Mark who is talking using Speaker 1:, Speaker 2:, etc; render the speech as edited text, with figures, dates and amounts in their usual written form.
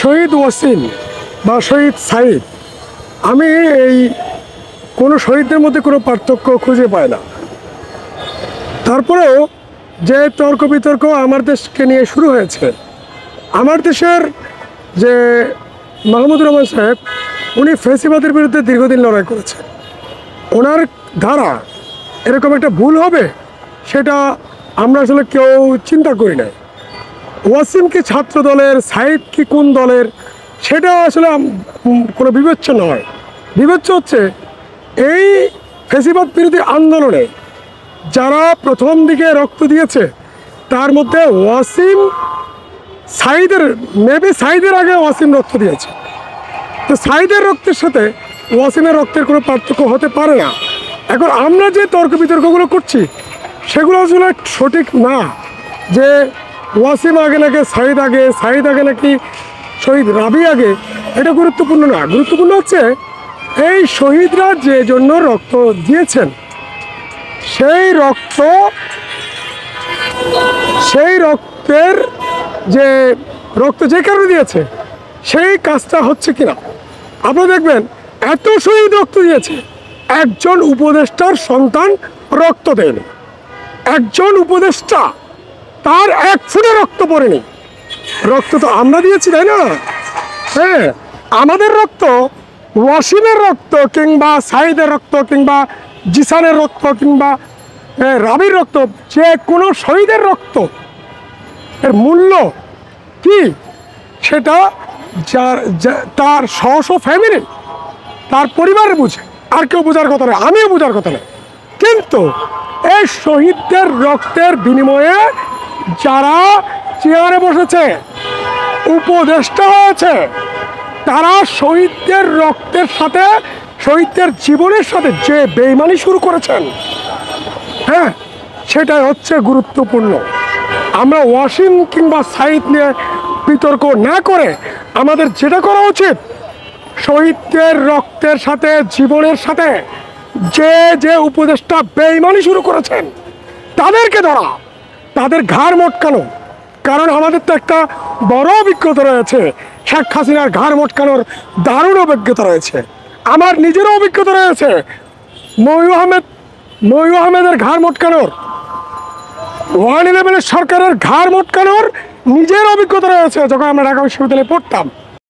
Speaker 1: শহীদ ওয়াসিম বা শহীদ সাইদ, আমি এই কোনো শহীদদের মধ্যে কোনো পার্থক্য খুঁজে পাই না। তারপরেও যে তর্ক বিতর্ক আমার দেশকে নিয়ে শুরু হয়েছে, আমার দেশের যে মাহমুদুর রহমান সাহেব, উনি ফ্যাসিবাদের বিরুদ্ধে দীর্ঘদিন লড়াই করেছেন। ওনার দ্বারা এরকম একটা ভুল হবে সেটা আমরা আসলে কেউ চিন্তা করি নাই। ওয়াসিম কি ছাত্র দলের, সাইদ কি কোন দলের, সেটা আসলে কোনো বিবেচ্য নয়। বিবেচ্য হচ্ছে এই ফ্যাসিবাদ বিরোধী আন্দোলনে যারা প্রথম দিকে রক্ত দিয়েছে তার মধ্যে ওয়াসিম সাইদের, মেবি সাইদের আগে ওয়াসিম রক্ত দিয়েছে। তো সাইদের রক্তের সাথে ওয়াসিমের রক্তের কোনো পার্থক্য হতে পারে না। এখন আমরা যে তর্ক বিতর্কগুলো করছি সেগুলো আসলে সঠিক না, যে ওয়াসিম আগে নাকি সাইদ আগে, সাইদ আগে নাকি শহীদ রাবি আগে, এটা গুরুত্বপূর্ণ না। গুরুত্বপূর্ণ হচ্ছে এই শহীদরা যে জন্য রক্ত দিয়েছেন সেই রক্তের যে রক্ত যে কারণে দিয়েছে সেই কাজটা হচ্ছে কিনা। আপনারা দেখবেন এত শহীদ রক্ত দিয়েছে, একজন উপদেষ্টার সন্তান রক্ত দেয়নি। একজন উপদেষ্টা, তার এক ফুটে রক্ত পড়েনি। রক্ত তো আমরা দিয়েছি, তাই না? হ্যাঁ, আমাদের রক্ত, ওয়াসিমের রক্ত কিংবা সাইদের রক্ত কিংবা জিসানের রক্ত কিংবা রাবির রক্ত, যে কোনো শহীদের রক্ত এর মূল্য কি সেটা তার স্ব ফ্যামিলি, তার পরিবারের বুঝে, আর কেউ বোঝার কথা নয়, আমিও বোঝার কথা নয়। কিন্তু এই শহীদদের রক্তের বিনিময়ে যারা চেয়ারে বসেছে, উপদেষ্টা হয়েছে, তারা শহীদদের রক্তের সাথে, শহীদদের জীবনের সাথে যে বেইমানি শুরু করেছেন, হ্যাঁ, সেটাই হচ্ছে গুরুত্বপূর্ণ। আমরা ওয়াসিম কিংবা সাইদ নিয়ে বিতর্ক না করে আমাদের যেটা করা উচিত, শহীদদের রক্তের সাথে, জীবনের সাথে যে যে উপদেষ্টা বেইমানি শুরু করেছেন তাদেরকে ধরা, তাদের ঘাড় মটকানো। কারণ আমাদের তো একটা বড় অভিজ্ঞতা রয়েছে, শেখ হাসিনার ঘাড় মটকানোর দারুণ অভিজ্ঞতা রয়েছে। আমার নিজেরও অভিজ্ঞতা রয়েছে মঈন আহমেদের ঘাড় মটকানোর, 111 সরকারের ঘাড় মটকানোর নিজের অভিজ্ঞতা রয়েছে যখন আমরা ঢাকা বিশ্ববিদ্যালয়ে পড়তাম।